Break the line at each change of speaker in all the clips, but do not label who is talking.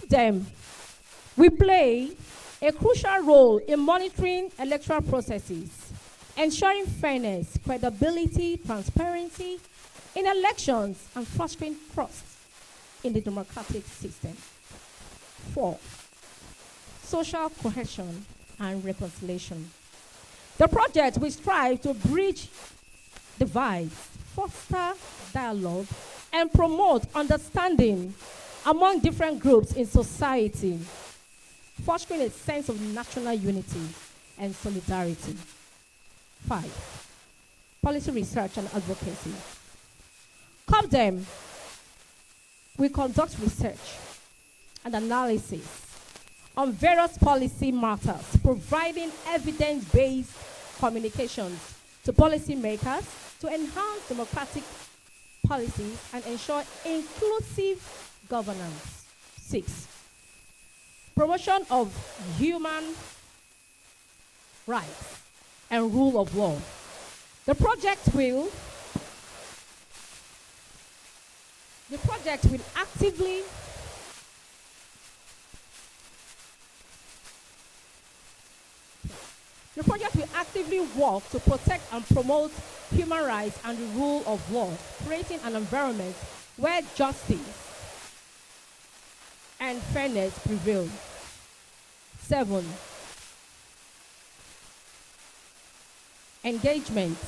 CopDem, we play a crucial role in monitoring electoral processes, ensuring fairness, credibility, transparency in elections, and fostering trust in the democratic system. 4, social cohesion and reconciliation. The project will strive to bridge divides, foster dialogue, and promote understanding among different groups in society, fostering a sense of national unity and solidarity. 5, policy research and advocacy. CopDem will conduct research and analysis on various policy matters, providing evidence-based communications to policymakers to enhance democratic policies and ensure inclusive governance. 6, promotion of human rights and rule of law. The project will actively work to protect and promote human rights and the rule of law, creating an environment where justice and fairness prevail. 7, engagement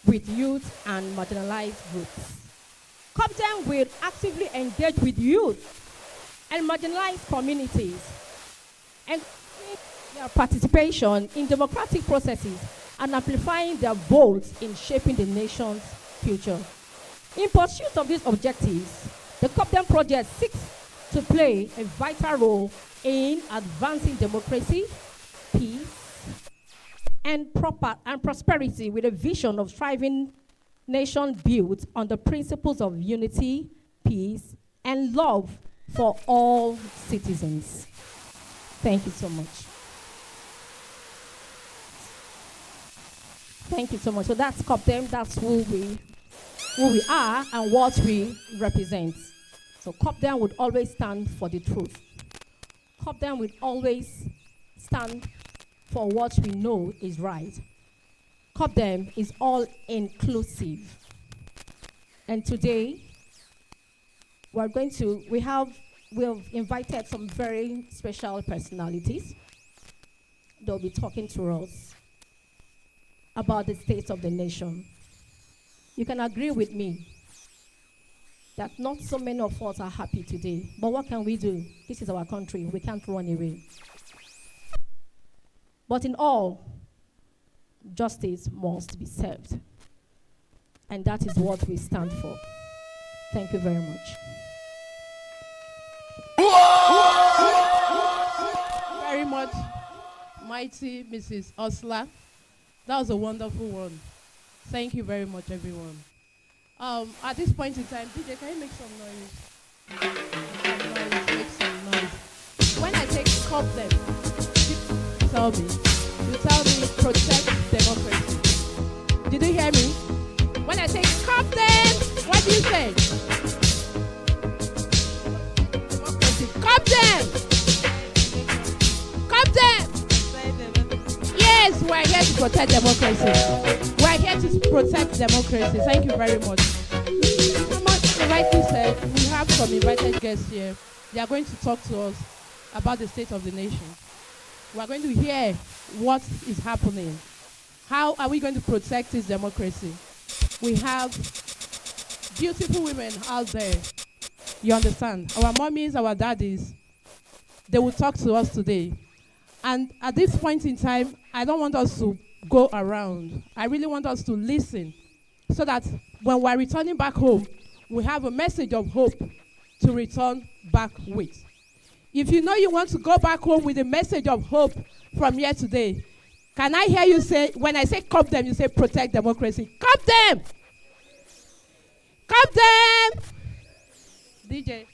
with youth and marginalized groups. CopDem will actively engage with youth and marginalized communities and their participation in democratic processes and amplifying their votes in shaping the nation's future. In pursuit of these objectives, the CopDem project seeks to play a vital role in advancing democracy, peace, and prosperity with a vision of thriving nation built on the principles of unity, peace, and love for all citizens. Thank you so much. Thank you so much. So that's CopDem. That's who we are and what we represent. So CopDem would always stand for the truth. CopDem would always stand for what we know is right. CopDem is all inclusive. And today, we have invited some very special personalities. They'll be talking to us about the state of the nation. You can agree with me that not so many of us are happy today. But what can we do? This is our country. We can't run away. But in all, justice must be served. And that is what we stand for. Thank you very much.
Very much, mighty Mrs. Osla. That was a wonderful one. Thank you very much, everyone. At this point in time, DJ, can you make some noise? Make some noise. When I say CopDem, you tell me protect democracy. Did you hear me? When I say CopDem, what do you say? Democracy. CopDem! CopDem! Yes, we're here to protect democracy. We're here to protect democracy. Thank you very much. Rightly said, we have some invited guests here. They are going to talk to us about the state of the nation. We are going to hear what is happening. How are we going to protect this democracy? We have beautiful women out there. You understand? Our mommies, our daddies, they will talk to us today. And at this point in time, I don't want us to go around. I really want us to listen so that when we're returning back home, we have a message of hope to return back with. If you know you want to go back home with a message of hope from here today, can I hear you say, when I say CopDem, you say protect democracy. CopDem! CopDem! DJ.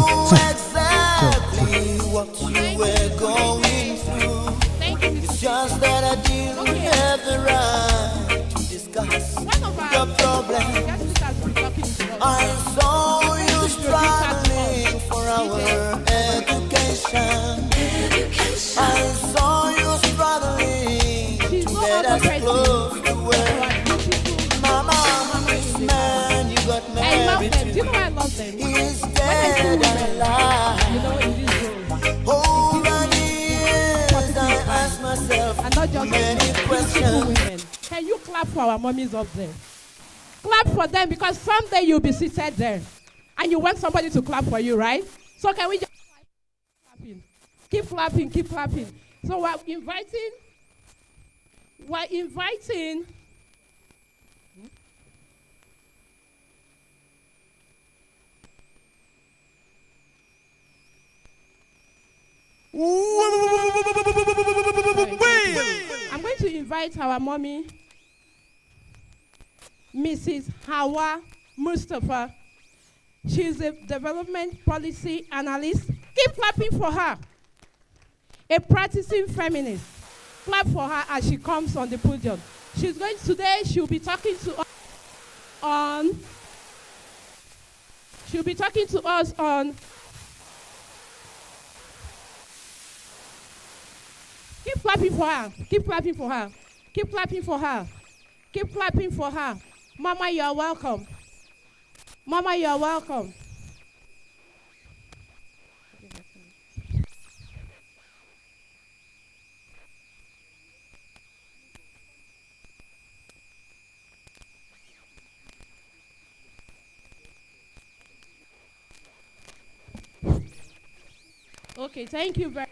exactly what you were going through.
Thank you,
It's
Mr.
just that I didn't
Okay.
have the right to discuss
One of our
your problem.
guest speakers will be talking to us.
I saw
I'm going
you
to introduce her to
struggling
us.
for
Details.
our education. I saw you struggling
She's
to
no
get
other
us
person
close to
than
where
our beautiful
Mama,
Mama
this
Yolanda.
man you got
I love
married
them. Do you know
to,
why I love them?
he's
When I see
dead and
women,
alive.
you know, in this role,
Over
it
the
gives me
years,
positive
I asked
vibes.
myself
And not just
many
beautiful
questions.
women. Can you clap for our mummies up there? Clap for them because someday you'll be seated there. And you want somebody to clap for you, right? So can we just keep clapping? Keep clapping, keep clapping. So we're inviting. I'm going to invite our mommy, Mrs. Hawa Mustafa. She's a development policy analyst. Keep clapping for her. A practicing feminist. Clap for her as she comes on the podium. She'll be talking to us on keep clapping for her. Keep clapping for her. Keep clapping for her. Keep clapping for her. Mama, you are welcome. Mama, you are welcome. Okay, thank you very much.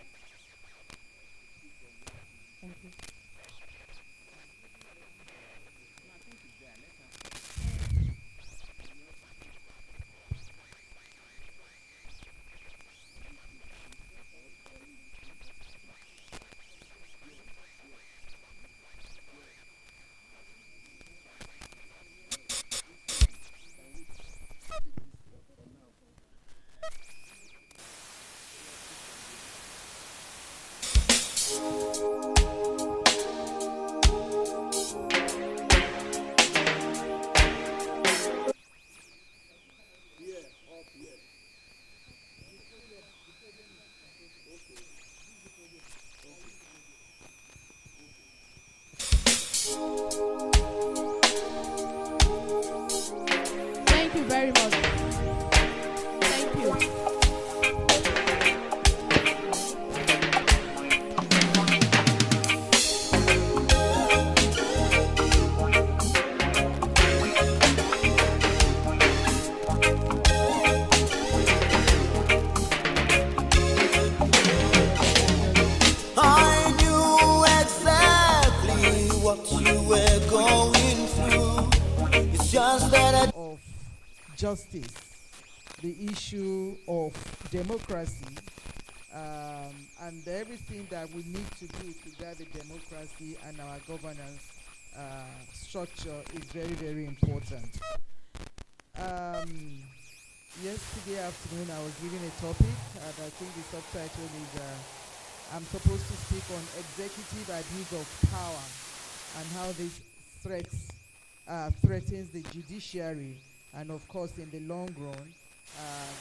Thank you. Thank you very much. Thank you.
I knew exactly what you were going through. It's just that I
of justice, the issue of democracy, and everything that we need to do to guide the democracy and our governance structure is very, very important. Yesterday afternoon, I was given a topic, and I think the subtitle is I'm supposed to speak on executive abuse of power and how this threatens the judiciary and, of course, in the long run,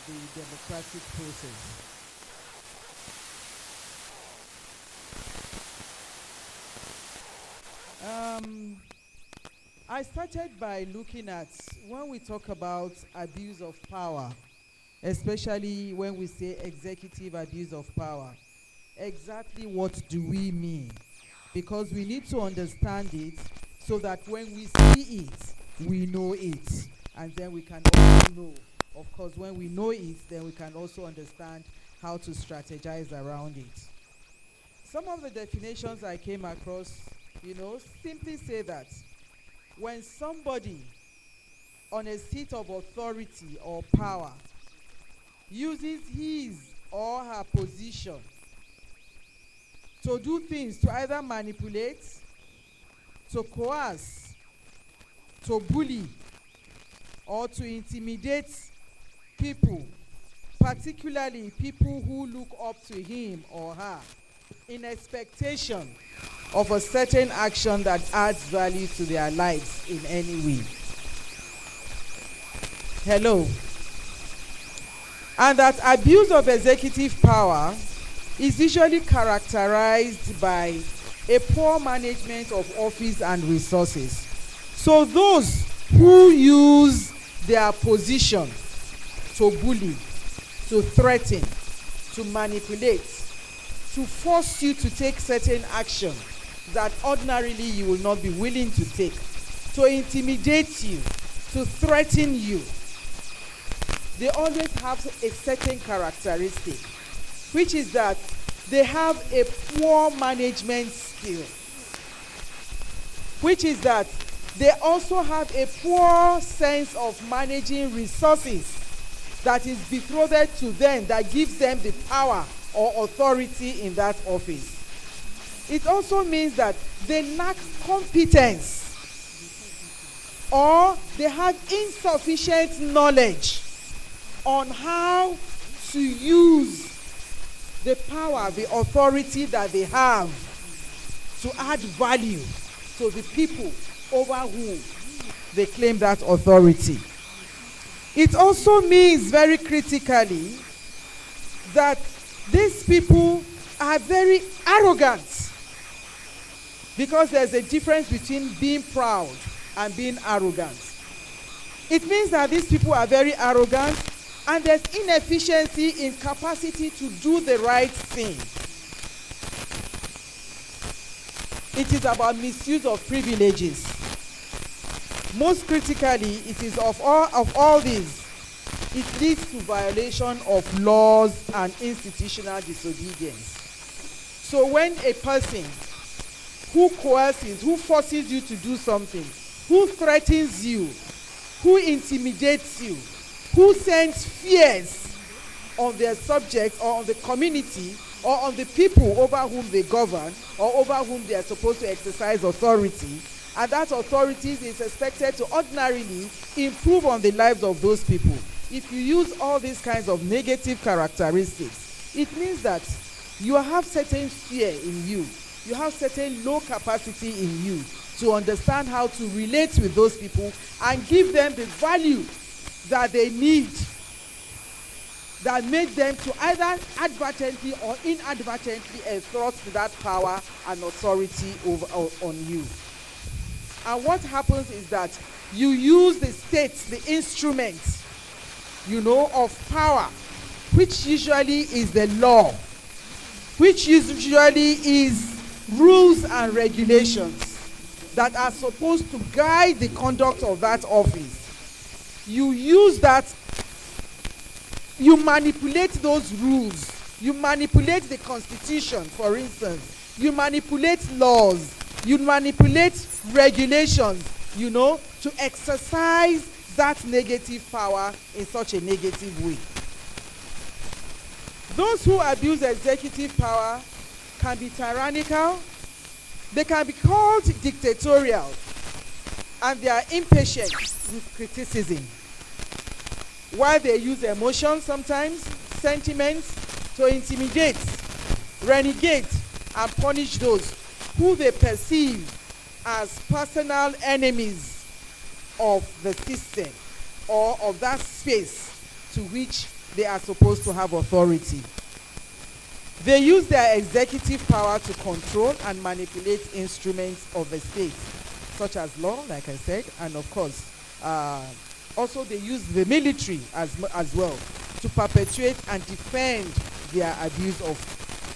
the democratic process. I started by looking at when we talk about abuse of power, especially when we say executive abuse of power, exactly what do we mean? Because we need to understand it so that when we see it, we know it. And then we can also know, of course, when we know it, then we can also understand how to strategize around it. Some of the definitions I came across, simply say that when somebody on a seat of authority or power uses his or her position to do things, to either manipulate, to coerce, to bully, or to intimidate people, particularly people who look up to him or her in expectation of a certain action that adds value to their lives in any way. Hello. And that abuse of executive power is usually characterized by a poor management of office and resources. So those who use their position to bully, to threaten, to manipulate, to force you to take certain action that ordinarily you will not be willing to take, to intimidate you, to threaten you, they always have a certain characteristic, which is that they have a poor management skill, which is that they also have a poor sense of managing resources that is betrothed to them, that gives them the power or authority in that office. It also means that they lack competence, or they have insufficient knowledge on how to use the power, the authority that they have to add value to the people over whom they claim that authority. It also means very critically that these people are very arrogant, because there's a difference between being proud and being arrogant. It means that these people are very arrogant, and there's inefficiency in capacity to do the right thing. It is about misuse of privileges. Most critically, it is of all these, it leads to violation of laws and institutional disobedience. So when a person who coerces, who forces you to do something, who threatens you, who intimidates you, who sends fears on their subjects or on the community or on the people over whom they govern or over whom they are supposed to exercise authority, and that authority is expected to ordinarily improve on the lives of those people. If you use all these kinds of negative characteristics, it means that you have certain fear in you. You have certain low capacity in you to understand how to relate with those people and give them the value that they need, that make them to either advertently or inadvertently entrust that power and authority on you. And what happens is that you use the state, the instrument, of power, which usually is the law, which usually is rules and regulations that are supposed to guide the conduct of that office. You use that, you manipulate those rules, you manipulate the Constitution, for instance, you manipulate laws, you manipulate regulations, to exercise that negative power in such a negative way. Those who abuse executive power can be tyrannical, they can be called dictatorial, and they are impatient with criticism. While they use emotions sometimes, sentiments, to intimidate, renegade, and punish those who they perceive as personal enemies of the system or of that space to which they are supposed to have authority. They use their executive power to control and manipulate instruments of the state, such as law, like I said, and of course, also they use the military as well to perpetuate and defend their abuse of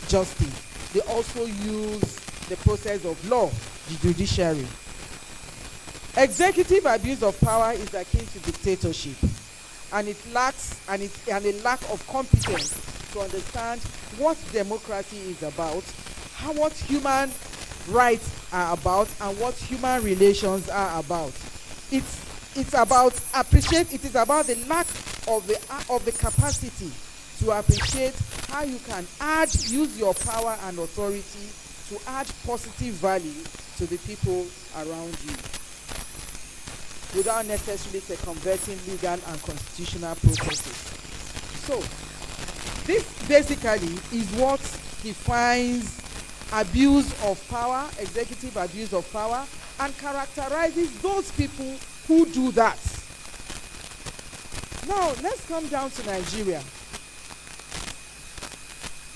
justice. They also use the process of law, the judiciary. Executive abuse of power is akin to dictatorship, and it lacks a lack of competence to understand what democracy is about, what human rights are about, and what human relations are about. It's about the lack of the capacity to appreciate how you can use your power and authority to add positive value to the people around you, without necessarily circumventing legal and constitutional processes. So, This basically is what defines abuse of power, executive abuse of power, and characterizes those people who do that. Now, let's come down to Nigeria.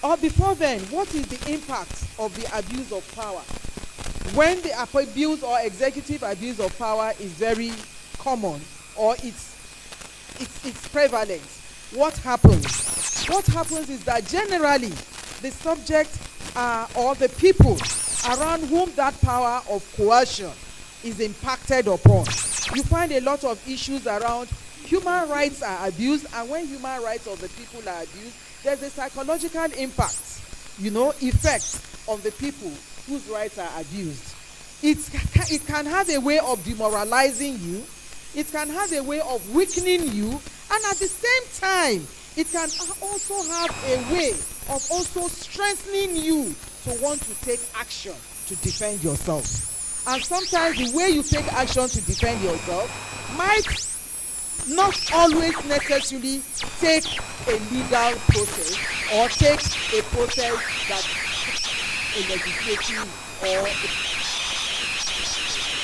Or before then, what is the impact of the abuse of power? When the abuse or executive abuse of power is very common, or it's prevalent, what happens? What happens is that generally the subject or the people around whom that power of coercion is impacted upon. You find a lot of issues around human rights are abused, and when human rights of the people are abused, there's a psychological impact, effect on the people whose rights are abused. It can have a way of demoralizing you. It can have a way of weakening you, and at the same time, it can also have a way of also strengthening you to want to take action to defend yourself. And sometimes the way you take action to defend yourself might not always necessarily take a legal process or take a process that a legislative or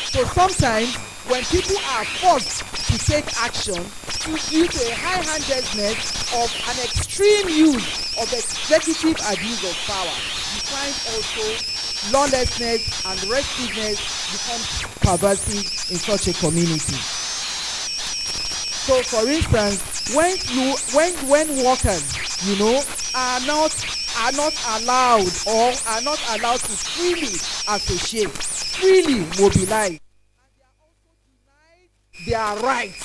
so sometimes when people are forced to take action due to a high-handedness of an extreme use of executive abuse of power, you find also lawlessness and restiveness becomes pervasive in such a community. So, for instance, when workers, are not allowed or are not allowed to freely associate, freely mobilize, and they are also denied their rights,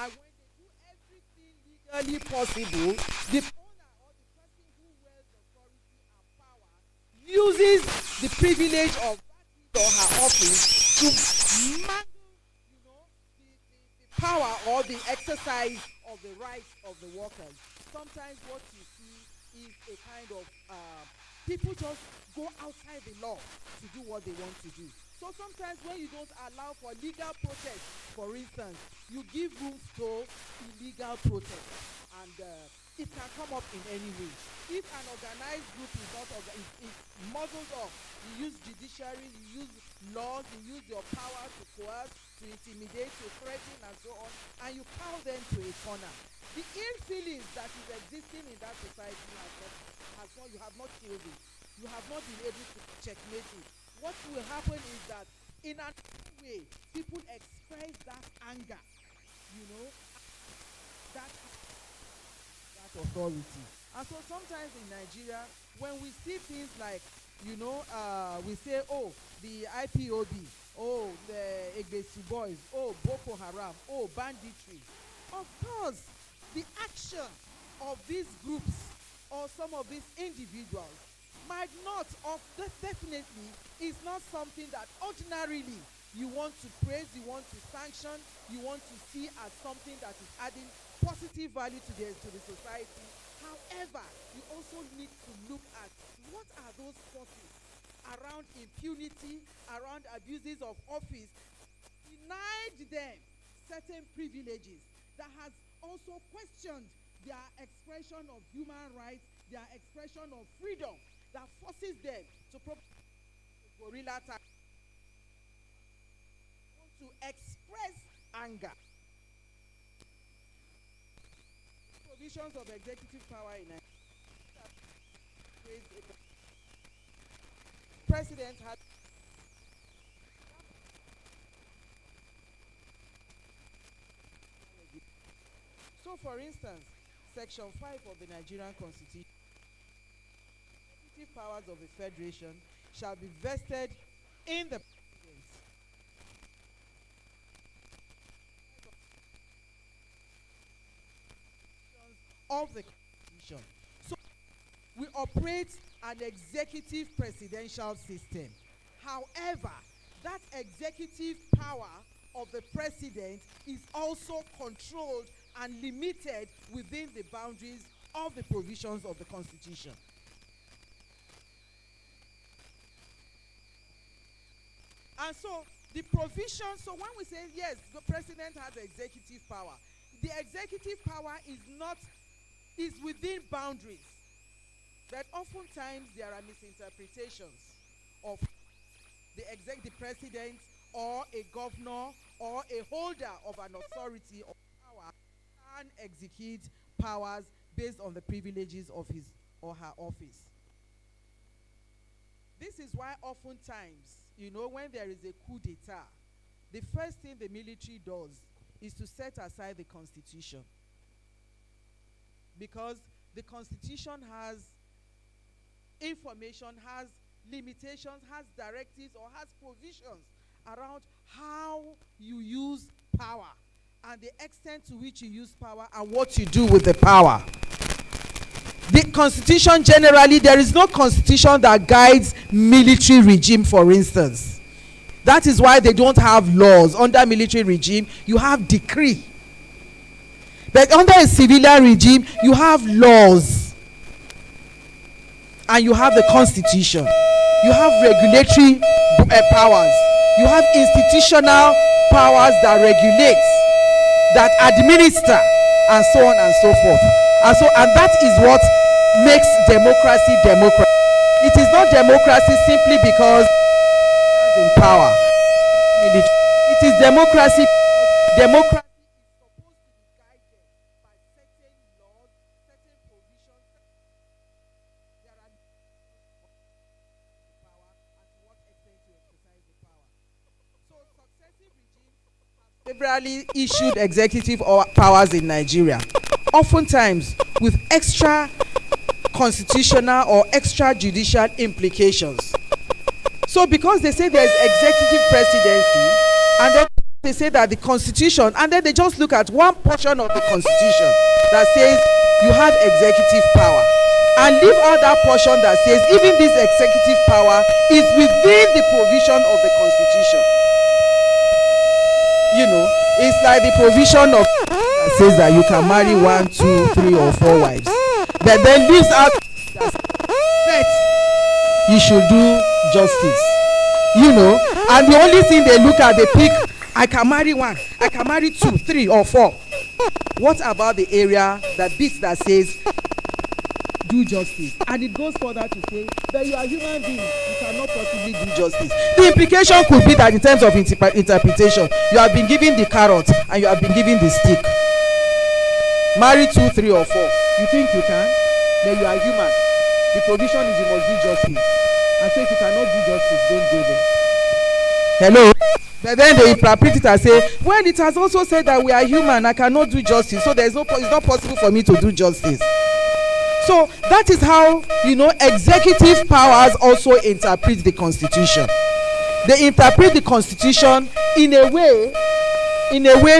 and when they do everything legally possible, the owner or the person who wields authority and power uses the privilege of that his or her office to mangle, the power or the exercise of the rights of the workers. Sometimes what you see is a kind of people just go outside the law to do what they want to do. So sometimes when you don't allow for legal protest, for instance, you give room to illegal protest, and it can come up in any way. If an organized group is not is muzzled up, you use judiciary, you use laws, you use your power to coerce, to intimidate, to threaten, and so on, and you cow them to a corner. The ill feelings that is existing in that society you have not killed it. You have not been able to checkmate it. What will happen is that in another way, people express that anger, that authority. And so sometimes in Nigeria, when we see things like, we say, oh, the IPOB, oh, the Egbesi boys, oh, Boko Haram, oh, banditry. Of course, the action of these groups or some of these individuals might not, or definitely is not something that ordinarily you want to praise, you want to sanction, you want to see as something that is adding positive value to the society. However, you also need to look at what are those forces around impunity, around abuses of office, denied them certain privileges, that has also questioned their expression of human rights, their expression of freedom, that forces them to guerrilla tactics, to express anger. Provisions of executive power in Nigeria. President had so, for instance, Section 5 of the Nigerian Constitution, executive powers of the Federation shall be vested in the President. Of the Constitution. So, we operate an executive presidential system. However, that executive power of the president is also controlled and limited within the boundaries of the provisions of the Constitution. And so the provision, so when we say yes, the president has executive power, the executive power is not is within boundaries. But oftentimes there are misinterpretations of the executive president or a governor or a holder of an authority or power can execute powers based on the privileges of his or her office. This is why oftentimes, when there is a coup d'etat, the first thing the military does is to set aside the constitution. Because the constitution has information, has limitations, has directives, or has provisions around how you use power and the extent to which you use power and what you do with the power. The constitution generally, there is no constitution that guides military regime, for instance. That is why they don't have laws. Under military regime, you have decree. But under a civilian regime, you have laws. And you have the constitution. You have regulatory powers. You have institutional powers that regulate, that administer, and so on and so forth. And that is what makes democracy democracy. It is not democracy simply because in power. It is democracy. Democracy is supposed to be guided by certain laws, certain provisions. There are power and to what extent to exercise the power. So successive regimes have severally issued executive powers in Nigeria, oftentimes with extra constitutional or extrajudicial implications. So because they say there is executive presidency, and then they say that the constitution, and then they just look at one portion of the constitution that says you have executive power, and leave out that portion that says even this executive power is within the provision of the constitution. It's like the provision of that says that you can marry 1, 2, 3, or 4 wives, but then leaves out that you should do justice. And the only thing they look at, they pick, I can marry 1, I can marry 2, 3, or 4. What about the area that says do justice? And it goes further to say that you are human beings, you cannot possibly do justice. The implication could be that in terms of interpretation, you have been given the carrot and you have been given the stick. Marry 2, 3, or 4. You think you can? Then you are human. The provision is you must do justice. And so if you cannot do justice, don't go there. Hello? But then they interpret it and say, well, it has also said that we are human, I cannot do justice, so it's not possible for me to do justice. So that is how, executive powers also interpret the constitution. They interpret the constitution in a way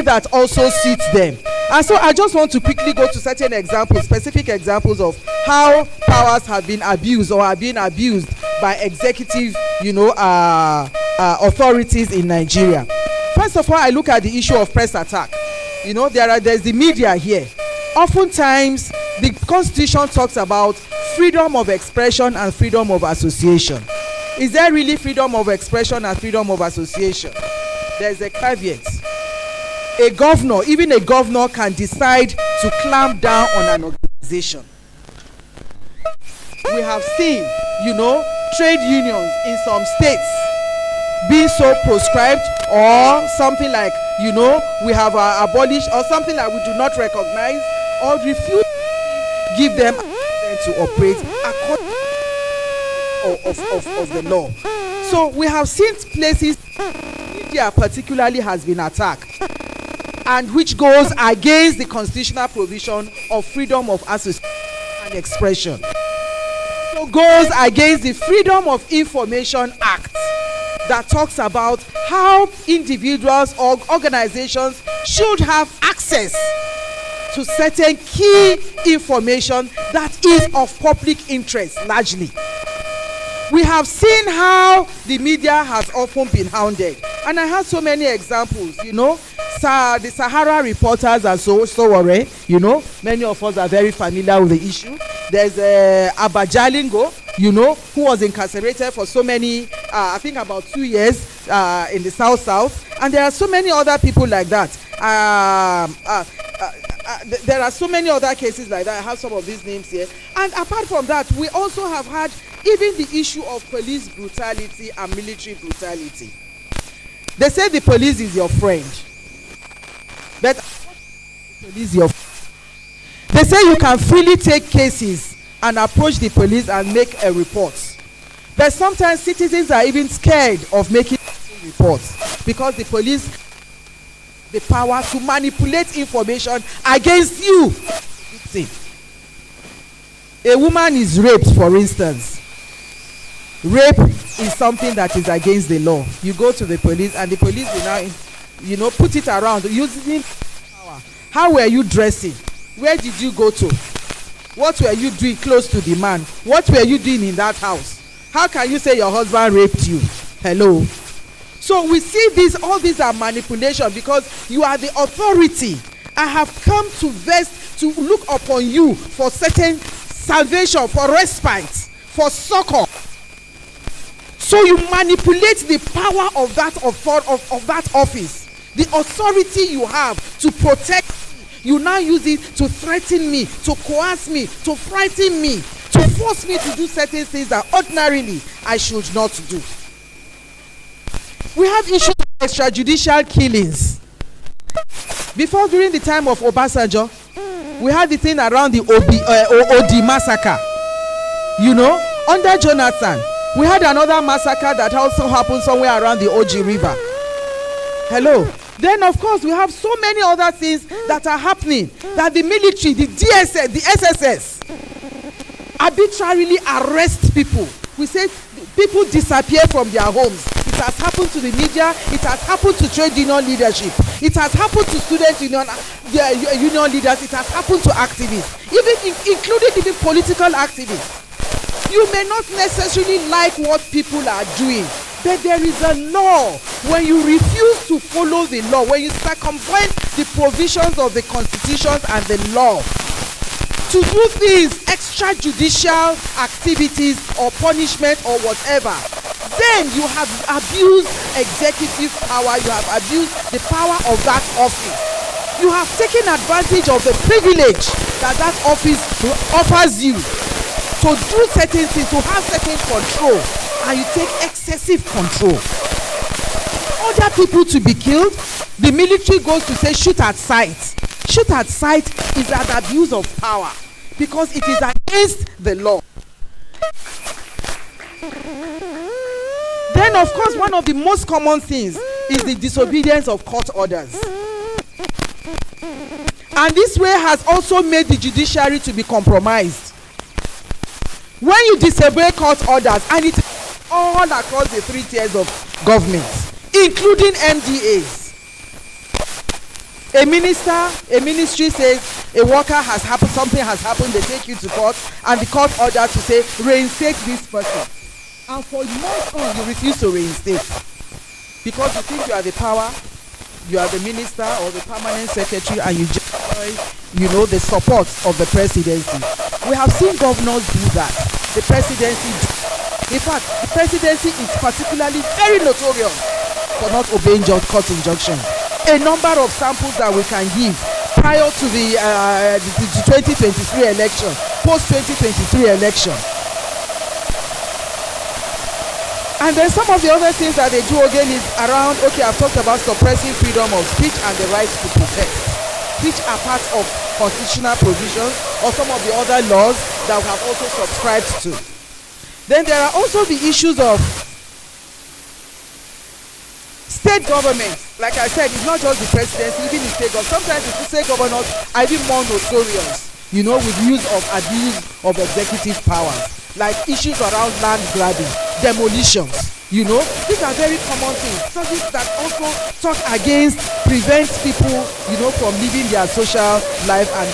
that also suits them. And so I just want to quickly go to certain examples, specific examples of how powers have been abused or are being abused by executive, authorities in Nigeria. First of all, I look at the issue of press attack. There's the media here. Oftentimes, the Constitution talks about freedom of expression and freedom of association. Is there really freedom of expression and freedom of association? There's a caveat. Even a governor can decide to clamp down on an organization. We have seen, trade unions in some states being so proscribed, or something like, we have abolished, or something like we do not recognize or refuse to give them to operate according of the law. So we have seen places, media particularly has been attacked, and which goes against the constitutional provision of freedom of association and expression. So goes against the Freedom of Information Act that talks about how individuals or organizations should have access to certain key information that is of public interest largely. We have seen how the media has often been hounded, and I have so many examples. The Sahara reporters are so worried. Many of us are very familiar with the issue. There's Abba Jalingo, who was incarcerated for so many, I think about 2 years in the South, and there are so many other people like that. there are so many other cases like that. I have some of these names here. And apart from that, we also have had even the issue of police brutality and military brutality. They say the police is your friend, but the police is your friend. They say you can freely take cases and approach the police and make a report, but sometimes citizens are even scared of making reports because the police the power to manipulate information against you. A woman is raped, for instance. Rape is something that is against the law. You go to the police and the police will now, put it around using power. How were you dressing? Where did you go to? What were you doing close to the man? What were you doing in that house? How can you say your husband raped you? Hello. So we see all these are manipulation because you are the authority. I have come to look upon you for certain salvation, for respite, for succor. So you manipulate the power of that office, the authority you have to protect me. You now use it to threaten me, to coerce me, to frighten me, to force me to do certain things that ordinarily I should not do. We have issues of extrajudicial killings. Before, during the time of Obasanjo, we had the thing around the Odi massacre. Under Jonathan, we had another massacre that also happened somewhere around the Oji River. Hello. Then, of course, we have so many other things that are happening that the military, the DSS, the SSS, arbitrarily arrest people. We say people disappear from their homes. It has happened to the media. It has happened to trade union leadership. It has happened to student union leaders. It has happened to activists, including even political activists. You may not necessarily like what people are doing, but there is a law. When you refuse to follow the law, when you circumvent the provisions of the constitutions and the law, to do things, extrajudicial activities or punishment or whatever, then you have abused executive power, you have abused the power of that office. You have taken advantage of the privilege that office offers you to do certain things, to have certain control, and you take excessive control. Other people to be killed, the military goes to say shoot at sight. Shoot at sight is an abuse of power because it is against the law. Then, of course, one of the most common things is the disobedience of court orders. And this way has also made the judiciary to be compromised. When you disobey court orders, and it is all across the 3 tiers of government, including MDAs. A ministry says a worker has happened, something has happened, they take you to court, and the court order to say reinstate this person. And for months on, you refuse to reinstate because you think you are the power, you are the minister or the permanent secretary, and you enjoy, the support of the presidency. We have seen governors do that. The presidency, in fact, the presidency is particularly very notorious for not obeying court injunctions. A number of samples that we can give prior to the 2023 election, post 2023 election. And then some of the other things that they do again is around, I've talked about suppressing freedom of speech and the right to protest, which are part of constitutional provisions or some of the other laws that we have also subscribed to. Then there are also the issues of state governments. Like I said, it's not just the presidency, even the state government. Sometimes the state governors are even more notorious, with use of abuse of executive powers, like issues around land grabbing, demolitions. These are very common things. Something that also talk against, prevents people, from living their social life and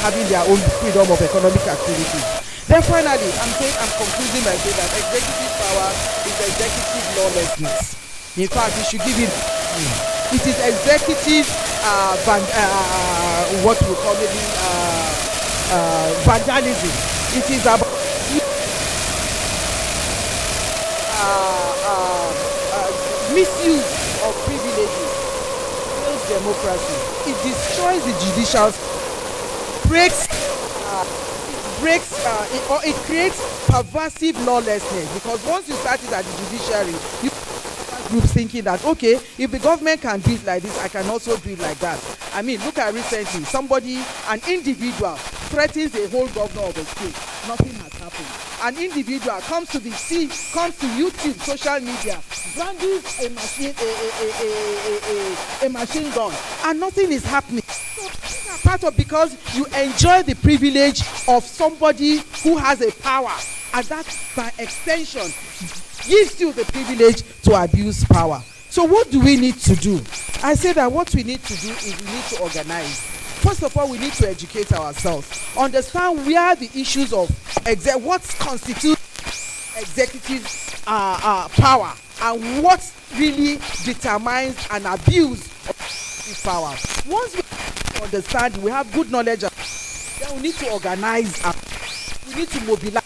having their own freedom of economic activity. Then finally, I'm concluding by saying that executive power is executive lawlessness. In fact, you should give it. It is executive what we call maybe vandalism. It is about misuse of privileges. It kills democracy. It destroys the judicial breaks it creates pervasive lawlessness, because once you start it at the judiciary, you groups thinking that, okay, if the government can do it like this, I can also do it like that. I mean, look at recently, an individual threatens a whole governor of a state. Nothing has happened. An individual comes to YouTube, social media, brandishes a machine gun, and nothing is happening. So part of, because you enjoy the privilege of somebody who has a power, and that by extension gives you the privilege to abuse power. So what do we need to do? I say that what we need to do is we need to organize. First of all, we need to educate ourselves, understand where the issues of what constitutes executive power, and what really determines an abuse of power. Once we understand, we have good knowledge, then we need to organize, we need to mobilize.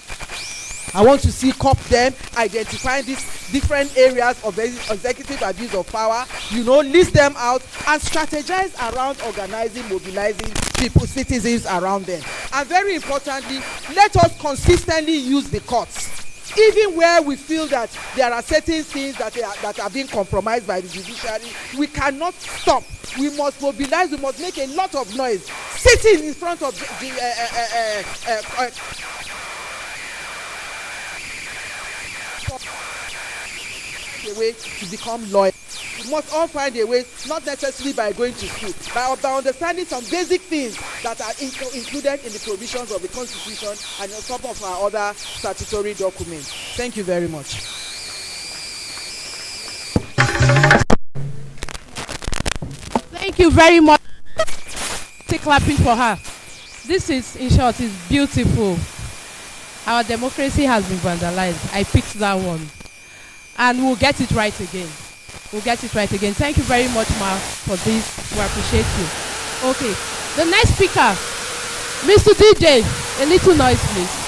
I want to see CopDem identifying these different areas of executive abuse of power, list them out and strategize around organizing, mobilizing people, citizens around them. And very importantly, let us consistently use the courts. Even where we feel that there are certain things that are being compromised by the judiciary, we cannot stop. We must mobilize, we must make a lot of noise. Sitting in front of a way to become lawyers. We must all find a way, not necessarily by going to school, but by understanding some basic things that are included in the provisions of the Constitution and some of our other statutory documents. Thank you very much.
Thank you very much. Take clapping for her. This is, in short, is beautiful. Our democracy has been vandalized. I picked that one. And we'll get it right again. We'll get it right again. Thank you very much, Ma, for this. We appreciate you. Okay. The next speaker, Mr. DJ. A little noise, please.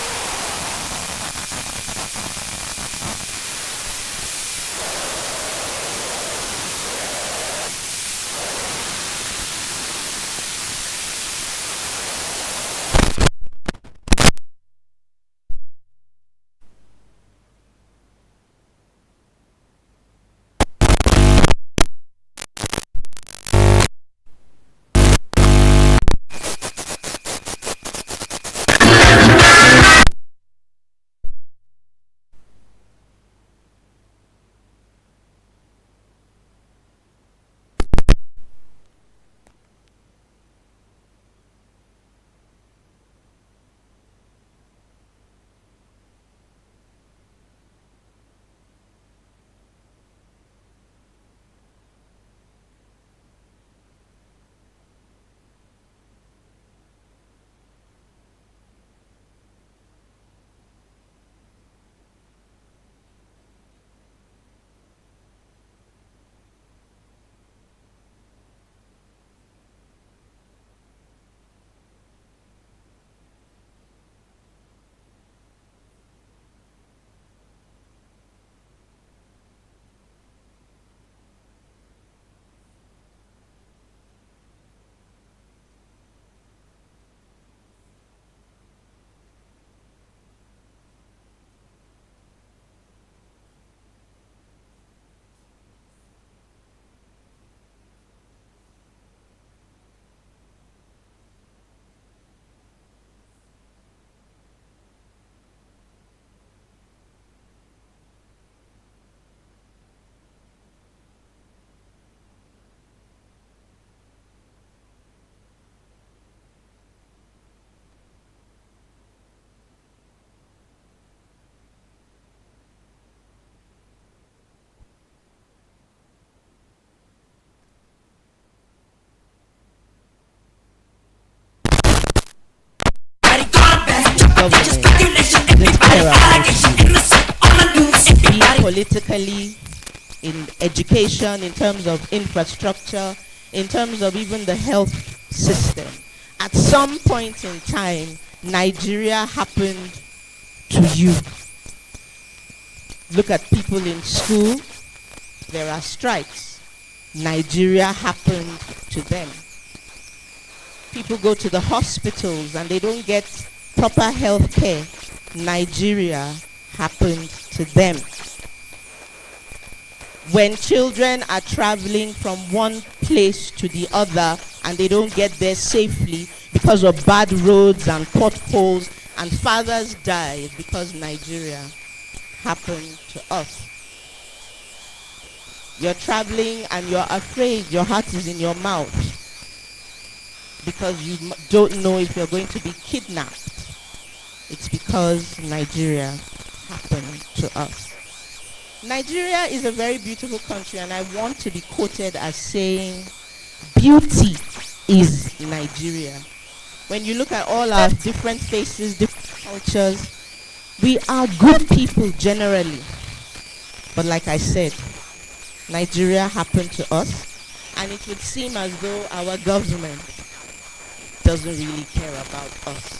Politically, in education, in terms of infrastructure, in terms of even the health system. At some point in time, Nigeria happened to you. Look at people in school, there are strikes. Nigeria happened to them. People go to the hospitals and they don't get proper health care. Nigeria happened to them. When children are traveling from one place to the other and they don't get there safely because of bad roads and potholes, and fathers die because Nigeria happened to us. You're traveling and you're afraid, your heart is in your mouth because you don't know if you're going to be kidnapped. It's because Nigeria happened to us. Nigeria is a very beautiful country, and I want to be quoted as saying, beauty is Nigeria. When you look at all our different faces, different cultures, we are good people generally. But like I said, Nigeria happened to us, and it would seem as though our government doesn't really care about us.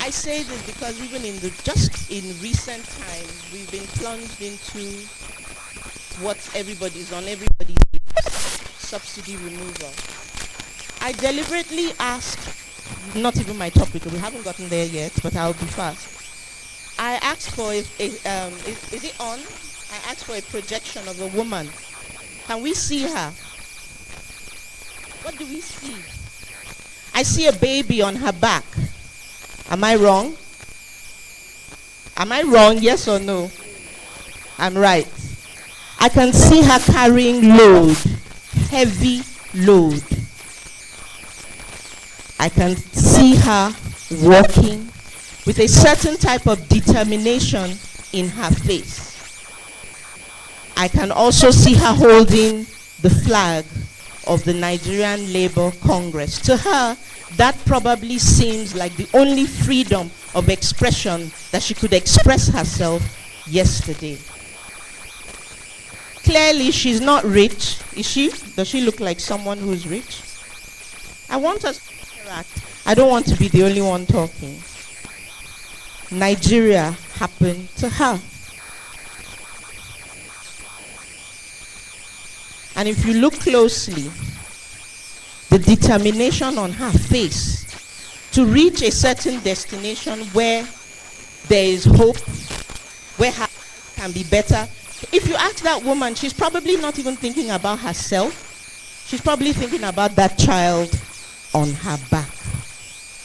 I say this because even just in recent times, we've been plunged into what everybody's subsidy removal. I deliberately asked, not even my topic, we haven't gotten there yet, but I'll be fast. I asked for is it on? I asked for a projection of a woman. Can we see her? What do we see? I see a baby on her back. Am I wrong? Am I wrong? Yes or no? I'm right. I can see her carrying load, heavy load. I can see her walking with a certain type of determination in her face. I can also see her holding the flag of the Nigerian Labour Congress. To her, that probably seems like the only freedom of expression that she could express herself yesterday. Clearly, she's not rich. Is she? Does she look like someone who's rich? I want us to interact. I don't want to be the only one talking. Nigeria happened to her. And if you look closely, the determination on her face to reach a certain destination where there is hope, where her life can be better. If you ask that woman, she's probably not even thinking about herself. She's probably thinking about that child on her back.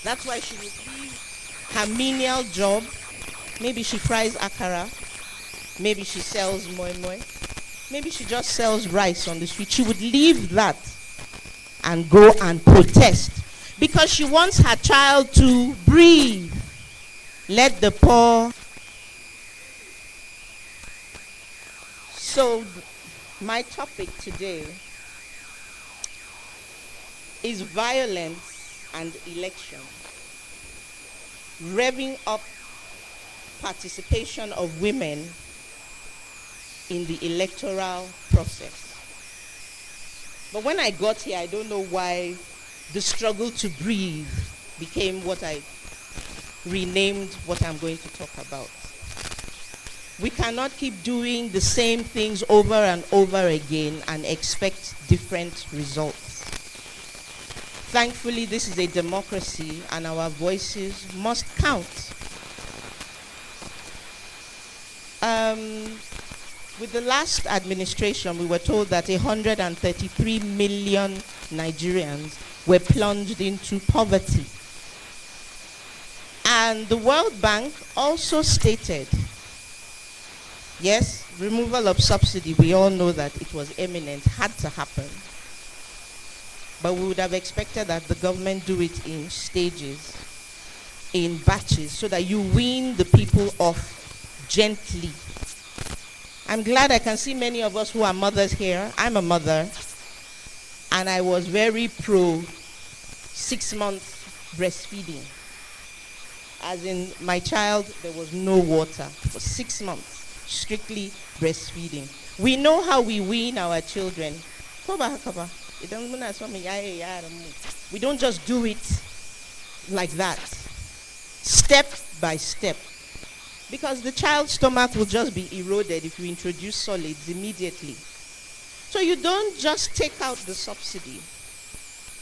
That's why she would leave her menial job. Maybe she fries akara. Maybe she sells moi moi. Maybe she just sells rice on the street. She would leave that and go and protest because she wants her child to breathe. Let the poor. So my topic today is violence and election. Revving up participation of women in the electoral process. But when I got here, I don't know why the struggle to breathe became what I renamed what I'm going to talk about. We cannot keep doing the same things over and over again and expect different results. Thankfully, this is a democracy and our voices must count. With the last administration, we were told that 133 million Nigerians were plunged into poverty. And the World Bank also stated, yes, removal of subsidy, we all know that it was imminent, had to happen. But we would have expected that the government do it in stages, in batches, so that you wean the people off gently. I'm glad I can see many of us who are mothers here. I'm a mother, and I was very pro 6 months breastfeeding. As in, my child, there was no water for 6 months, strictly breastfeeding. We know how we wean our children. We don't just do it like that, step by step. Because the child's stomach will just be eroded if you introduce solids immediately. So you don't just take out the subsidy.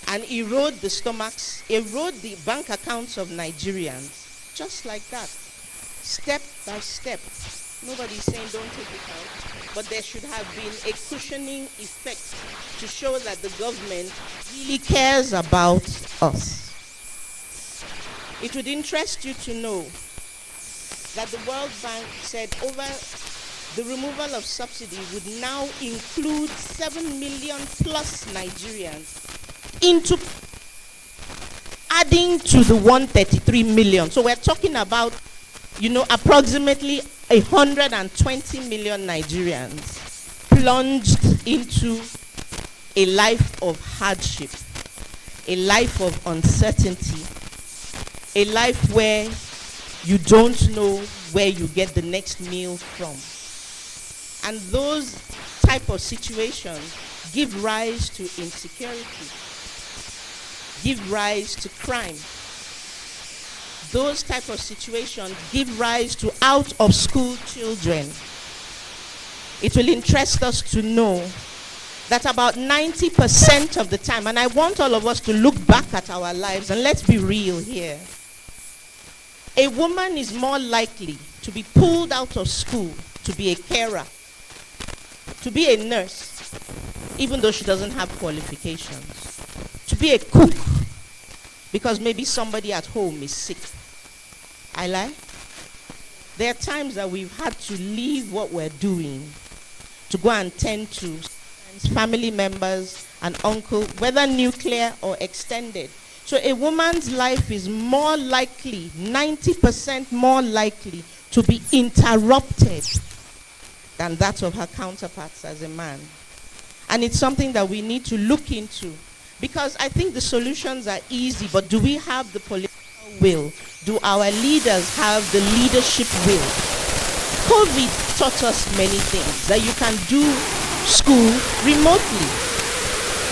and erode the stomachs, erode the bank accounts of Nigerians, just like that, step by step. Nobody's saying don't take it out, but there should have been a cushioning effect to show that the government really cares about us. It would interest you to know that the World Bank said over the removal of subsidy would now include 7 million plus Nigerians into adding to the 133 million. So we're talking about, approximately 120 million Nigerians plunged into a life of hardship, a life of uncertainty, a life where you don't know where you get the next meal from. And those type of situations give rise to insecurity, give rise to crime. Those type of situations give rise to out of school children. It will interest us to know that about 90% of the time, and I want all of us to look back at our lives, and let's be real here. A woman is more likely to be pulled out of school to be a carer, to be a nurse, even though she doesn't have qualifications, to be a cook, because maybe somebody at home is sick. I lie? There are times that we've had to leave what we're doing to go and tend to family members and uncle, whether nuclear or extended. So a woman's life is more likely, 90% more likely, to be interrupted than that of her counterparts as a man. And it's something that we need to look into, because I think the solutions are easy, but do we have the political will? Do our leaders have the leadership will? COVID taught us many things, that you can do school remotely.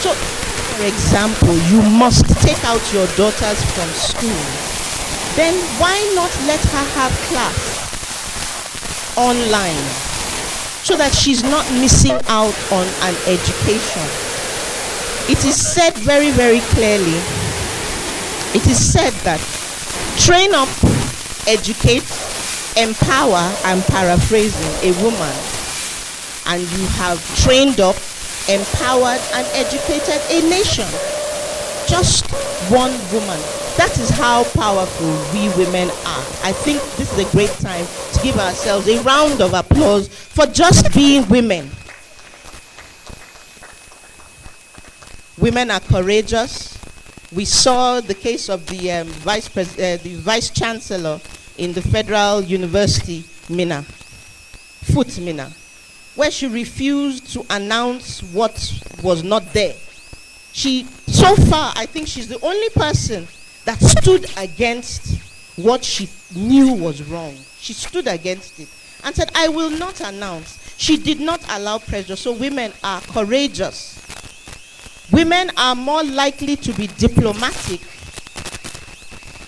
So, for example, you must take out your daughters from school. Then why not let her have class online so that she's not missing out on an education? It is said very, very clearly, it is said that train up, educate, empower, I'm paraphrasing, a woman, and you have trained up, empowered, and educated a nation. Just one woman. That is how powerful we women are. I think this is a great time to give ourselves a round of applause for just being women. Women are courageous. We saw the case of the Vice Chancellor in the Federal University, Minna, where she refused to announce what was not there. So far, I think she's the only person that stood against what she knew was wrong. She stood against it and said, I will not announce. She did not allow pressure. So women are courageous. Women are more likely to be diplomatic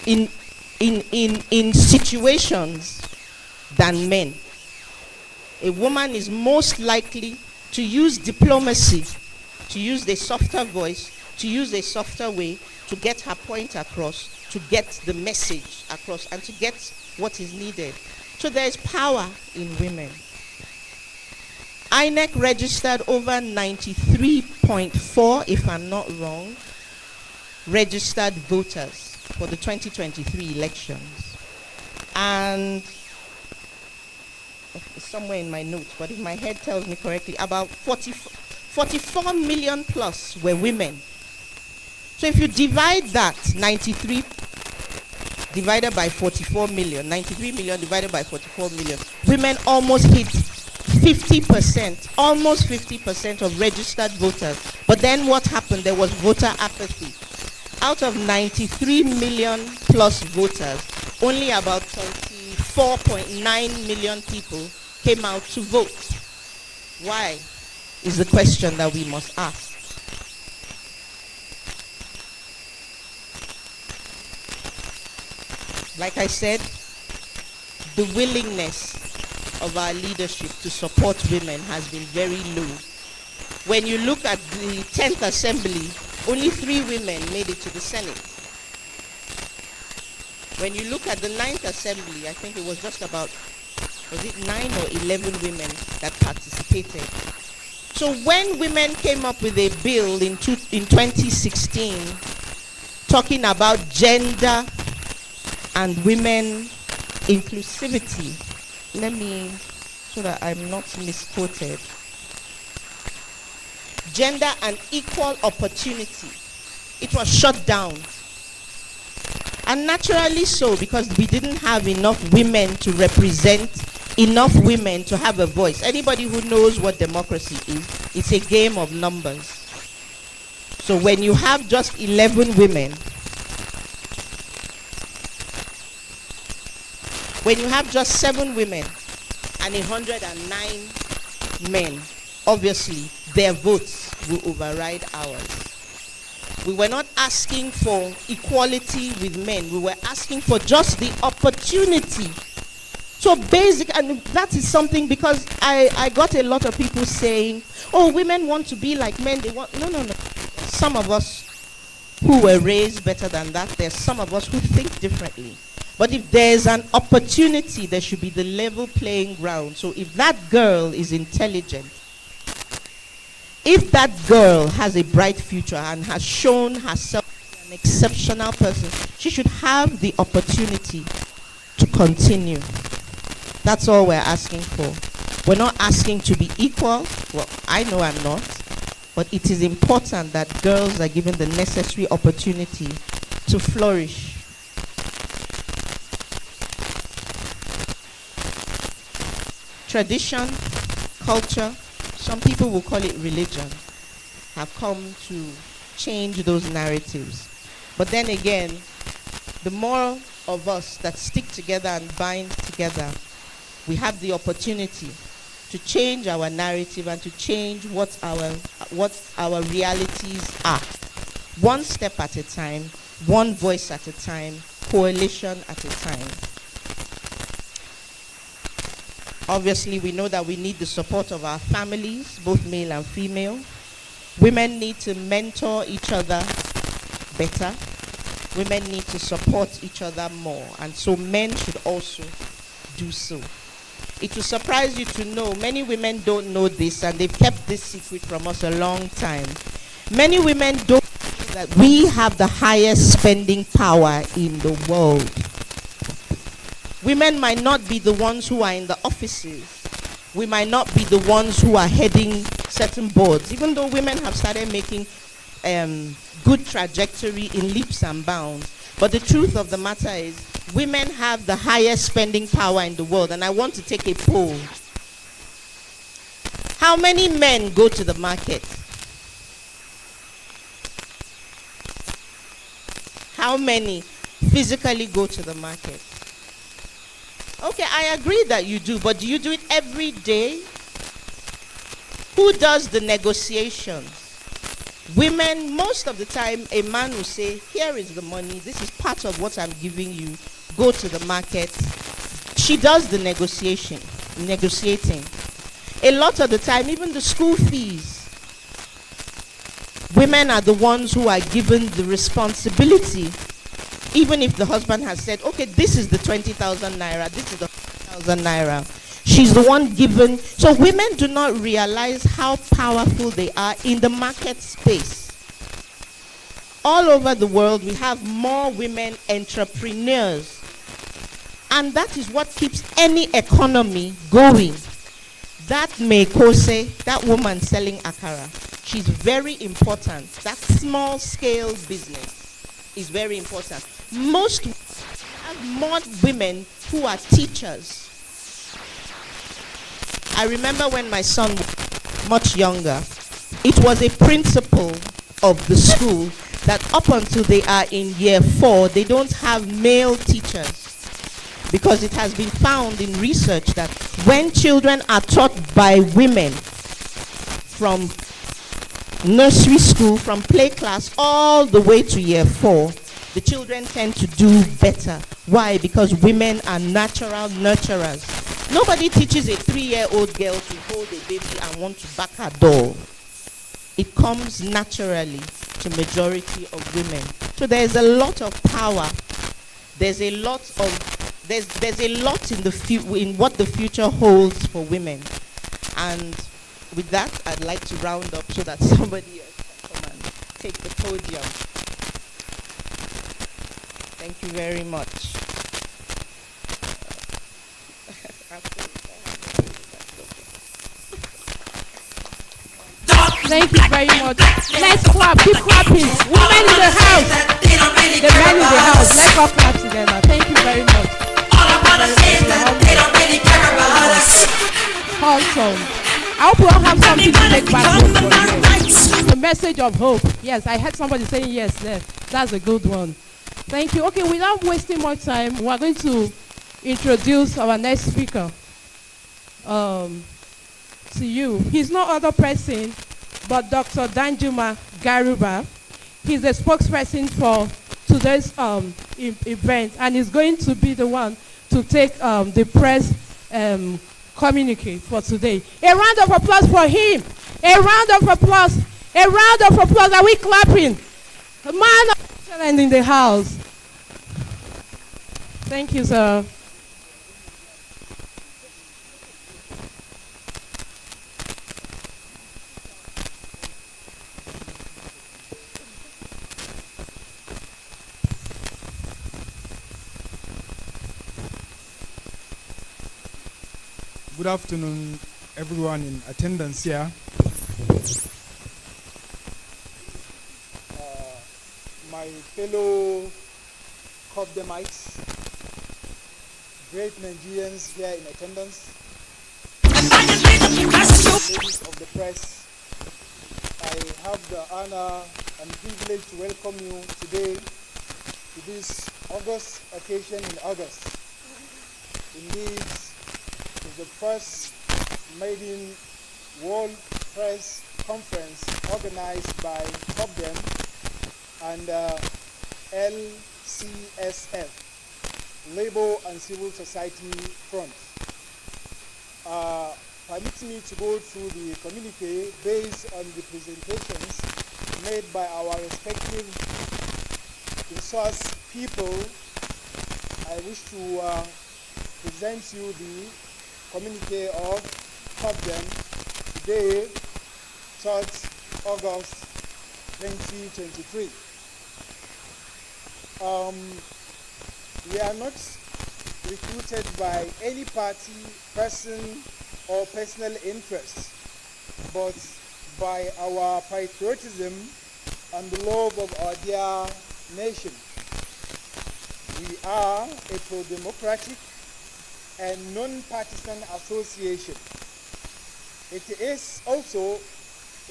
in situations than men. A woman is most likely to use diplomacy, to use a softer voice, to use a softer way to get her point across, to get the message across, and to get what is needed. So there is power in women. INEC registered over 93.4, if I'm not wrong, registered voters for the 2023 elections. And it's somewhere in my notes, but if my head tells me correctly, about 44 million plus were women. So if you divide that, 93 divided by 44 million, 93 million divided by 44 million, women almost hit 50%, almost 50% of registered voters. But then what happened? There was voter apathy. Out of 93 million plus voters, only about 24.9 million people came out to vote. Why? Is the question that we must ask. Like I said, the willingness of our leadership to support women has been very low. When you look at the 10th Assembly, Only 3 women made it to the Senate. When you look at the 9th Assembly, I think it was just about, was it 9 or 11 women that participated. So when women came up with a bill in 2016 talking about gender and women inclusivity, let me, so that I'm not misquoted, gender and equal opportunity, it was shut down. And naturally so, because we didn't have enough women to represent, enough women to have a voice. Anybody who knows what democracy is, it's a game of numbers. So when you have just 11 women, when you have just 7 women and 109 men, obviously their votes will override ours. We were not asking for equality with men. We were asking for just the opportunity. So basic, and that is something, because I got a lot of people saying, oh, women want to be like men. They want, no. Some of us who were raised better than that, there's some of us who think differently. But if there's an opportunity, there should be the level playing ground. So if that girl is intelligent, if that girl has a bright future and has shown herself an exceptional person, she should have the opportunity to continue. That's all we're asking for. We're not asking to be equal. Well, I know I'm not. But it is important that girls are given the necessary opportunity to flourish. Tradition, culture, some people will call it religion, have come to change those narratives. But then again, the more of us that stick together and bind together, we have the opportunity to change our narrative and to change what our realities are. One step at a time, one voice at a time, coalition at a time. Obviously, we know that we need the support of our families, both male and female. Women need to mentor each other better. Women need to support each other more. And so men should also do so. It will surprise you to know many women don't know this, and they've kept this secret from us a long time. Many women don't know that we have the highest spending power in the world. Women might not be the ones who are in the offices. We might not be the ones who are heading certain boards, even though women have started making good trajectory in leaps and bounds. But the truth of the matter is, women have the highest spending power in the world. And I want to take a poll. How many men go to the market? How many physically go to the market? Okay, I agree that you do, but do you do it every day? Who does the negotiations? Women, most of the time, a man will say, here is the money, this is part of what I'm giving you, go to the market. She does the negotiating. A lot of the time, even the school fees, women are the ones who are given the responsibility. Even if the husband has said, okay, this is the 20,000 naira, this is the 1,000 naira. She's the one given. So women do not realize how powerful they are in the market space. All over the world, we have more women entrepreneurs. And that is what keeps any economy going. That Mekose, that woman selling akara, she's very important. That small scale business is very important. Most have more women who are teachers. I remember when my son was much younger, it was a principle of the school that up until they are in year 4, they don't have male teachers. Because it has been found in research that when children are taught by women from nursery school, from play class, all the way to year 4, the children tend to do better. Why? Because women are natural nurturers. Nobody teaches a 3-year-old girl to hold a baby and want to back her doll. It comes naturally. to majority of women. So there's a lot of power. There's a lot in in what the future holds for women. And with that, I'd like to round up so that somebody else can come and take the podium. Thank you very much.
Thank you very much. Let's clap. Keep clapping. Women in the house. The men in the house. Let's all clap together. Thank you very much. Awesome. I hope we all have something to take back home from here. The message of hope. Yes, I heard somebody saying yes there. That's a good one. Thank you. Okay, without wasting much time, we're going to introduce our next speaker to you. He's no other person but Dr. Danjuma Garuba. He's a spokesperson for today's event, and he's going to be the one to take the press communique for today. A round of applause for him. A round of applause. A round of applause. Are we clapping? A man of excellence in the house. Thank you, sir.
Good afternoon, everyone in attendance here. My fellow CopDemites, great Nigerians here in attendance, ladies of the press, I have the honor and privilege to welcome you today to this August occasion in August. Indeed, is the first maiden World Press Conference organized by CopDem and LCSF, Labor and Civil Society Front. Permit me to go through the communique based on the presentations made by our respective resource people. I wish to present you the communique of CopDem today, 3rd August 2023. We are not recruited by any party, person, or personal interest, but by our patriotism and the love of our dear nation. We are a pro-democratic and non-partisan association. It is also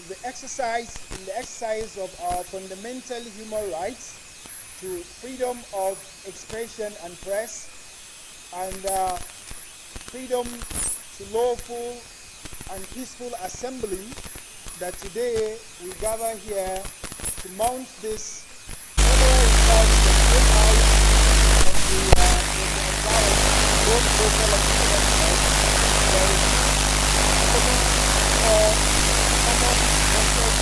the exercise of our fundamental human rights to freedom of expression and press, and freedom to lawful and peaceful assembly, that today we gather here to mount this federal report that came out of the environment, both local and international. There is common message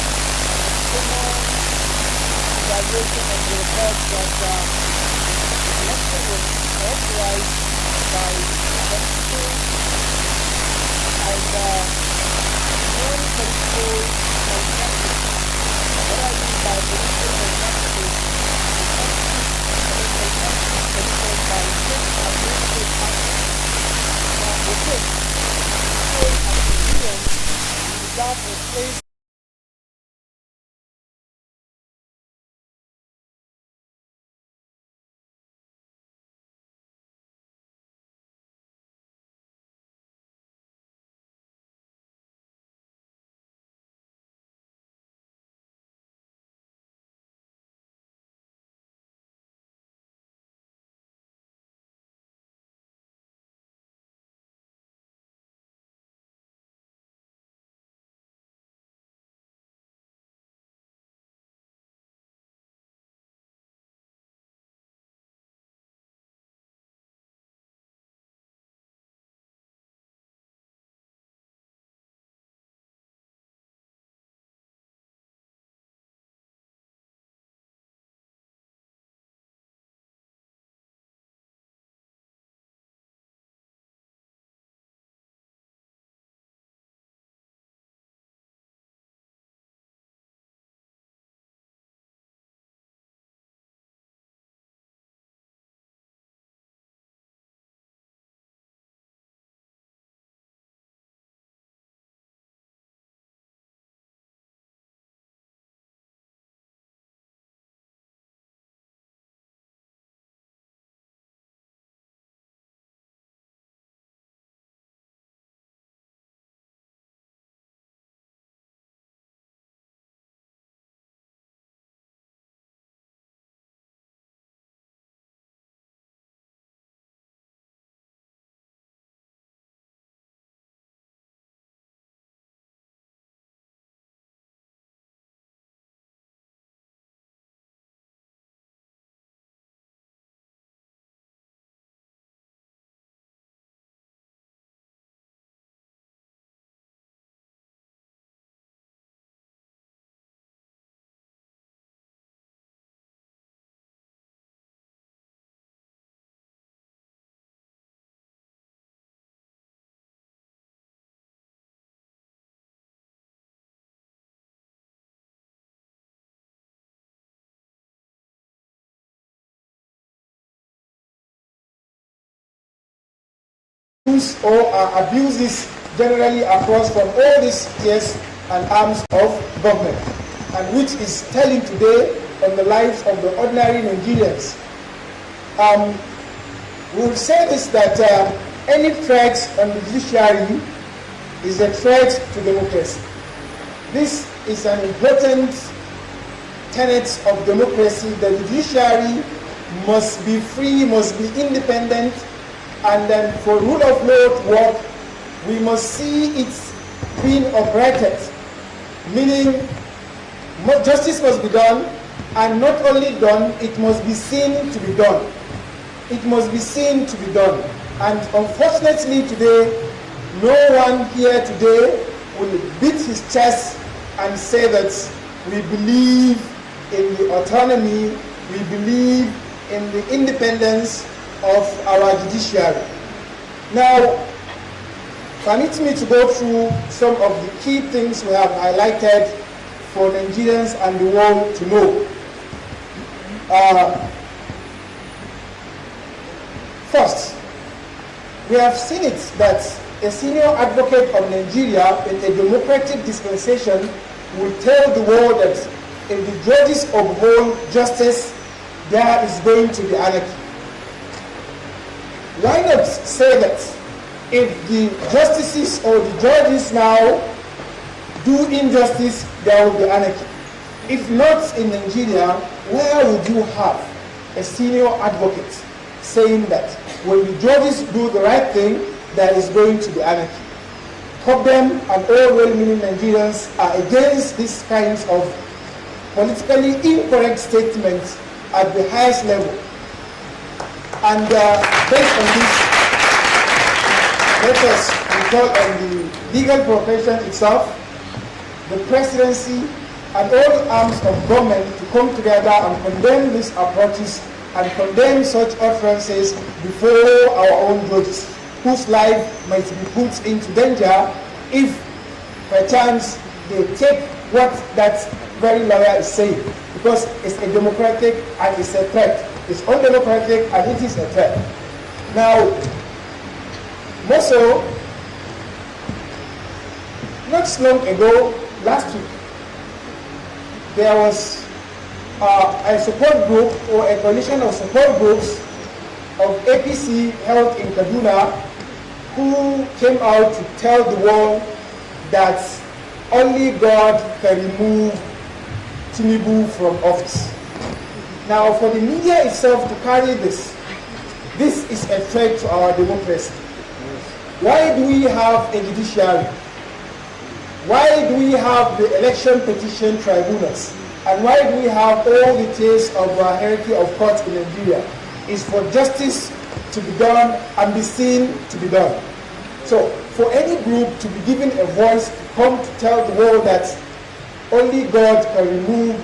and common evaluation of the report that the election was authorized by the people and non-political malpractice. What I mean by political malpractice is committed by state and local parties. Now, the state as Nigerians deserve a place or abuses generally across from all these tiers and arms of government, and which is telling today on the lives of the ordinary Nigerians. We will say this, that any threat on the judiciary is a threat to democracy. This is an important tenet of democracy. The judiciary must be free, must be independent, and then for rule of law to work, we must see it being operated, meaning justice must be done, and not only done, it must be seen to be done. It must be seen to be done. And unfortunately today, no one here today will beat his chest and say that we believe in the autonomy, we believe in the independence of our judiciary. Now, permit me to go through some of the key things we have highlighted for Nigerians and the world to know. First, we have seen it that a senior advocate of Nigeria in a democratic dispensation will tell the world that if the judges uphold justice, there is going to be anarchy. Why not say that if the justices or the judges now do injustice, there will be anarchy? If not in Nigeria, where would you have a senior advocate saying that when the judges do the right thing, there is going to be anarchy? CopDem and all well-meaning Nigerians are against these kinds of politically incorrect statements at the highest level. And based on this, let us recall on the legal profession itself, the presidency, and all the arms of government to come together and condemn these approaches and condemn such utterances before our own judges, whose life might be put into danger if perchance they take what that very lawyer is saying, because it's a democratic and it's a threat. It's undemocratic and it is a threat. Now, more so, not long ago, last week, there was a support group or a coalition of support groups of APC held in Kaduna who came out to tell the world that only God can remove Tinubu from office. Now, for the media itself to carry this is a threat to our democracy. Why do we have a judiciary? Why do we have the election petition tribunals? And why do we have all the tiers of hierarchy of courts in Nigeria? It's for justice to be done and be seen to be done. So, for any group to be given a voice to come to tell the world that only God can remove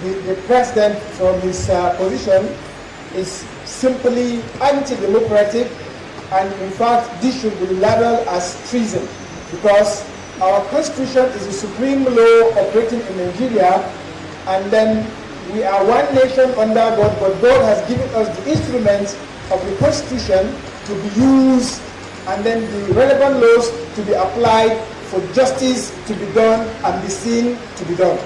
the president from his position is simply anti-democratic, and in fact this should be labeled as treason, because our constitution is the supreme law operating in Nigeria, and then we are one nation under God, but God has given us the instruments of the constitution to be used, and then the relevant laws to be applied for justice to be done and be seen to be done.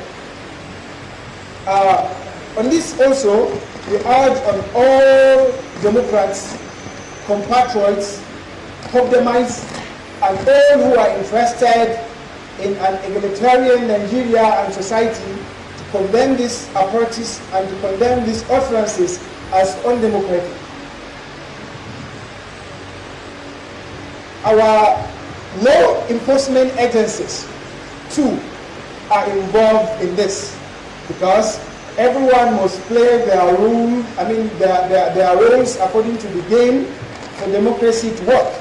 On this also, we urge on all Democrats, compatriots, CopDemites, and all who are interested in an egalitarian Nigeria and society to condemn these approaches and to condemn these utterances as undemocratic. Our law enforcement agencies too are involved in this, because everyone must play their role, their roles according to the game for democracy to work.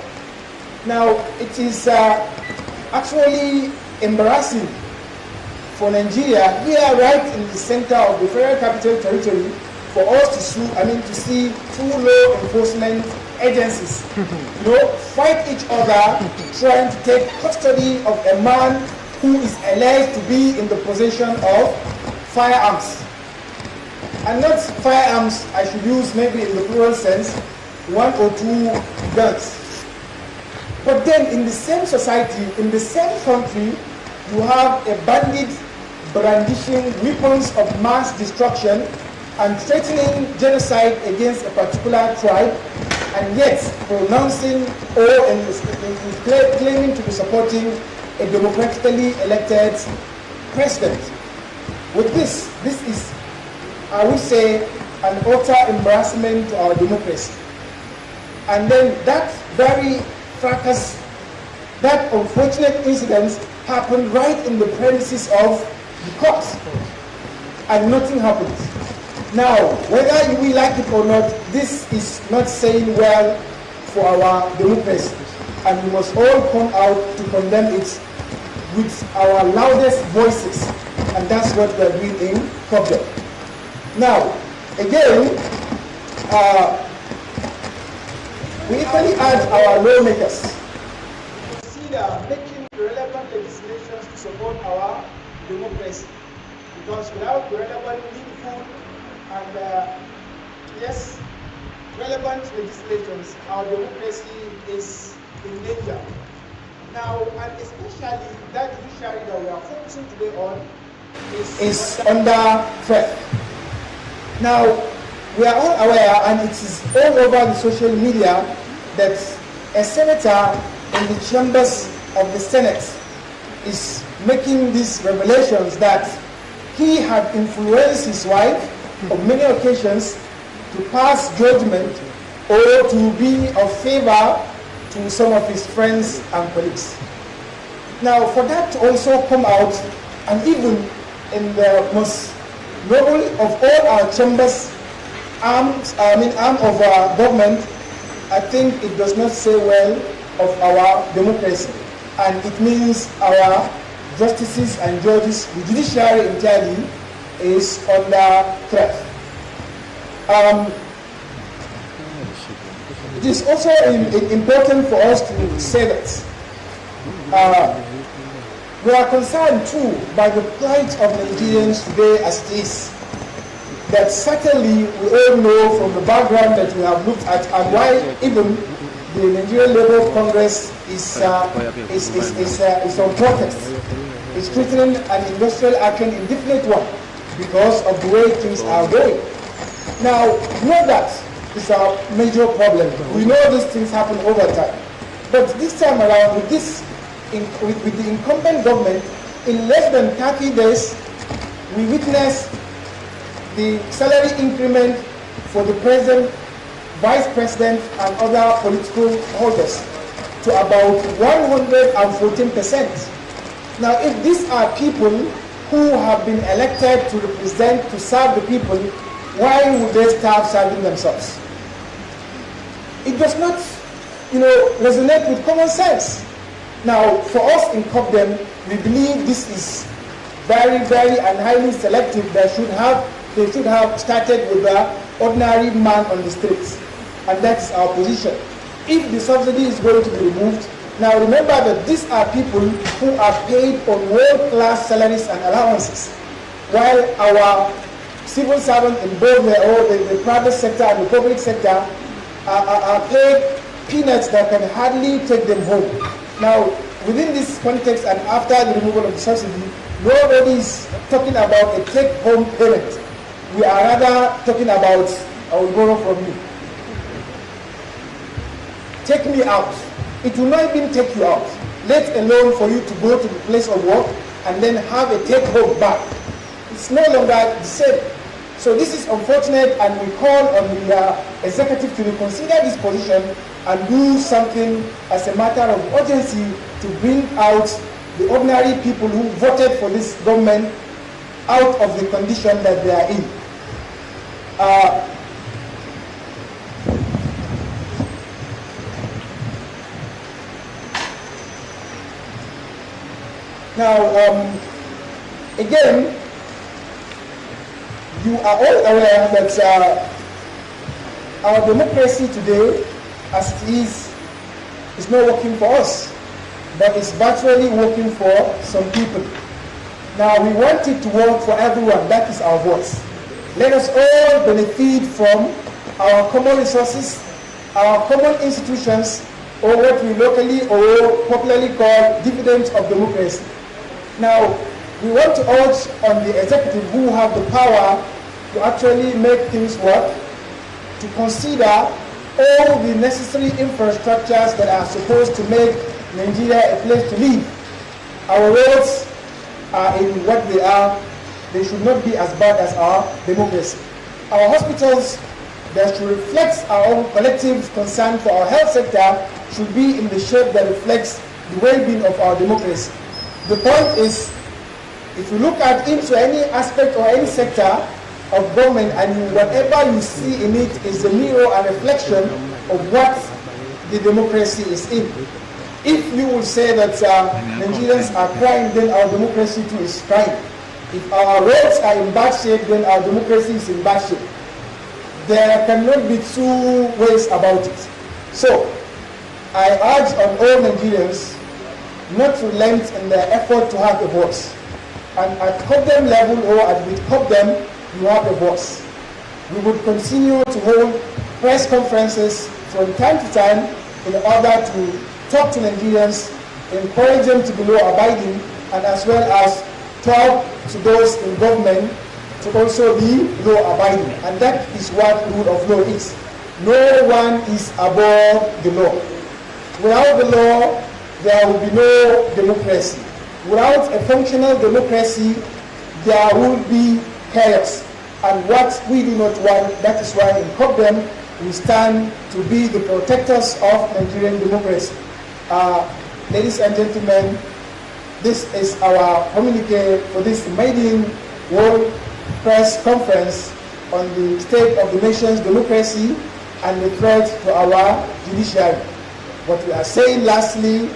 Now, it is actually embarrassing for Nigeria, here right in the center of the Federal Capital Territory, for us to see two law enforcement agencies, fight each other, trying to take custody of a man who is alleged to be in the possession of firearms. And not firearms, I should use maybe in the plural sense, one or two guns. But then in the same society, in the same country, you have a bandit brandishing weapons of mass destruction and threatening genocide against a particular tribe, and yet pronouncing or claiming to be supporting a democratically elected president. With this is, I would say, an utter embarrassment to our democracy. And then that very fracas, that unfortunate incident happened right in the premises of the court, and nothing happened. Now, whether we like it or not, this is not saying well for our democracy, and we must all come out to condemn it with our loudest voices, and that's what we are doing in CopDem. Now, again, we equally urge our lawmakers to consider making relevant legislations to support our democracy, because without relevant, meaningful, and relevant legislations, our democracy is in danger. Now, and especially that judiciary that we are focusing today on is under threat. Now, we are all aware, and it is all over the social media, that a senator in the chambers of the Senate is making these revelations that he had influenced his wife on many occasions to pass judgment or to be of favor to some of his friends and colleagues. Now, for that to also come out, and even in the most noble of all our chambers, arm of our government, I think it does not say well of our democracy, and it means our justices and judges, the judiciary entirely, is under threat. It is also important for us to say that we are concerned too by the plight of Nigerians today as it is. That certainly we all know from the background that we have looked at, and why even the Nigerian Labour Congress is on protest. It's threatening an industrial action, indefinite one, because of the way things are going. Now, know that is our major problem. We know these things happen over time. But this time around, with the incumbent government, in less than 30 days, we witnessed the salary increment for the president, vice president, and other political holders to about 114%. Now, if these are people who have been elected to represent, to serve the people, why would they start serving themselves? It does not, resonate with common sense. Now, for us in CopDem, we believe this is very, very and highly selective. They should have started with the ordinary man on the streets, and that's our position. If the subsidy is going to be removed, now remember that these are people who are paid on world-class salaries and allowances, while our civil servants in both the private sector and the public sector are paid peanuts that can hardly take them home. Now, within this context and after the removal of the subsidy, nobody is talking about a take-home payment. We are rather talking about, I will borrow from you. Take me out. It will not even take you out, let alone for you to go to the place of work and then have a take-home back. It's no longer the same. So this is unfortunate, and we call on the executive to reconsider this position and do something as a matter of urgency to bring out the ordinary people who voted for this government out of the condition that they are in. Now, again, you are all aware that our democracy today, as it is not working for us, but it's virtually working for some people. Now, we want it to work for everyone. That is our voice. Let us all benefit from our common resources, our common institutions, or what we locally or popularly call dividends of democracy. Now, we want to urge on the executive who have the power to actually make things work, to consider all the necessary infrastructures that are supposed to make Nigeria a place to live. Our roads are in what they are. They should not be as bad as our democracy. Our hospitals that should reflect our own collective concern for our health sector should be in the shape that reflects the well-being of our democracy. The point is, if you look at into any aspect or any sector of government and whatever you see in it is a mirror and reflection of what the democracy is in. If you will say that Nigerians are crying, then our democracy too is crying. If our roads are in bad shape, then our democracy is in bad shape. There cannot be two ways about it. So, I urge on all Nigerians not to relent in their effort to have a voice. And at CopDem level or with CopDem, you have a voice. We would continue to hold press conferences from time to time in order to talk to Nigerians, encourage them to be law-abiding, and as well as talk to those in government to also be law-abiding. And that is what rule of law is. No one is above the law. Without the law, there will be no democracy. Without a functional democracy, there will be chaos. And what we do not want, that is why in CopDem we stand to be the protectors of Nigerian democracy. Ladies and gentlemen, this is our communique for this maiden World Press Conference on the state of the nation's democracy and the threat to our judiciary. What we are saying lastly,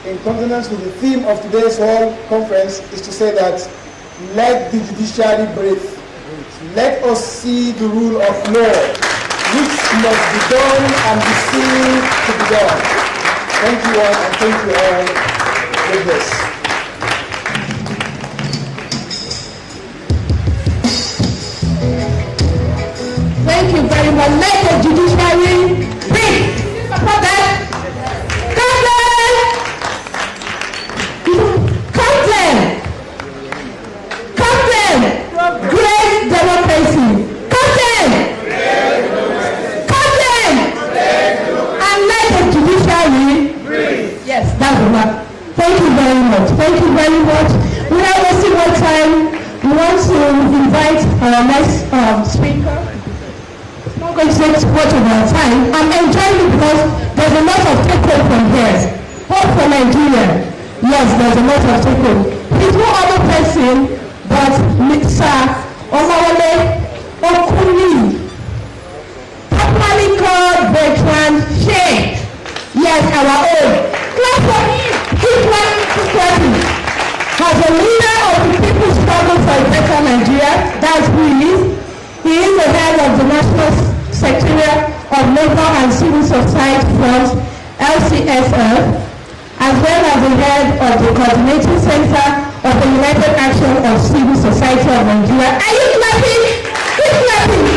in consonance with the theme of today's World Conference, is to say that let the judiciary breathe. Let us see the rule of law, which must be done and be seen to be done. Thank you all, and thank you all for this.
Thank you very much. Let the judiciary breathe. Support that. Great democracy. And let the judiciary breathe. Yes, that's the one. Thank you very much. Thank you very much. Without wasting more time, we want to invite our next speaker. It's not going to take too much of our time. I'm enjoying it because there's a lot of take-home from here. Hope for Nigeria. Yes, there's a lot of take-home. He's no other person but Mr. Omawale Okuni, popularly called Veteran Sheikh. Yes, our own. Clap for him. Keep clapping. As a leader of the people's struggle for a better Nigeria, that's who he is. He is the head of the National Secretariat of Labor and Civil Society Front, LCSF, as well as the head of the Coordinating Center of the United Action of Civil Society of Nigeria. Are you clapping? Keep clapping.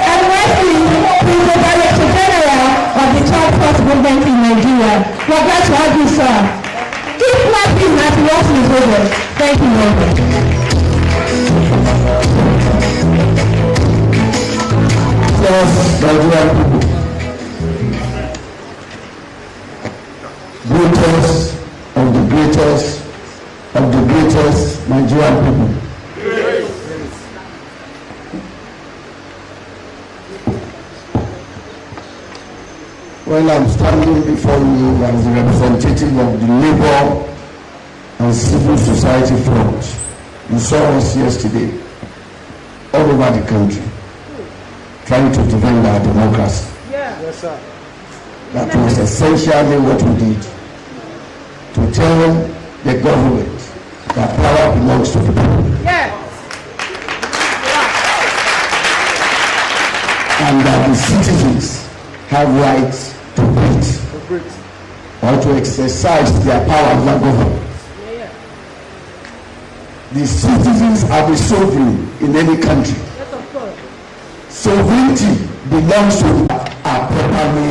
And lastly, he is the Director General of the Child First Movement in Nigeria. We're glad to have you, sir. Keep clapping as the work is over. Thank you very much.
Yes, Nigerian people. Greatest of the greatest of the greatest Nigerian people. Well, I'm standing before you as the representative of the Labor and Civil Society Front. You saw us yesterday all over the country trying to defend our democracy.
Yes, sir.
That was essentially what we did, to tell the government that power belongs to the people. And that the citizens have rights to breathe or to exercise their power over government. The citizens are the sovereign in any country. Sovereignty belongs to our proper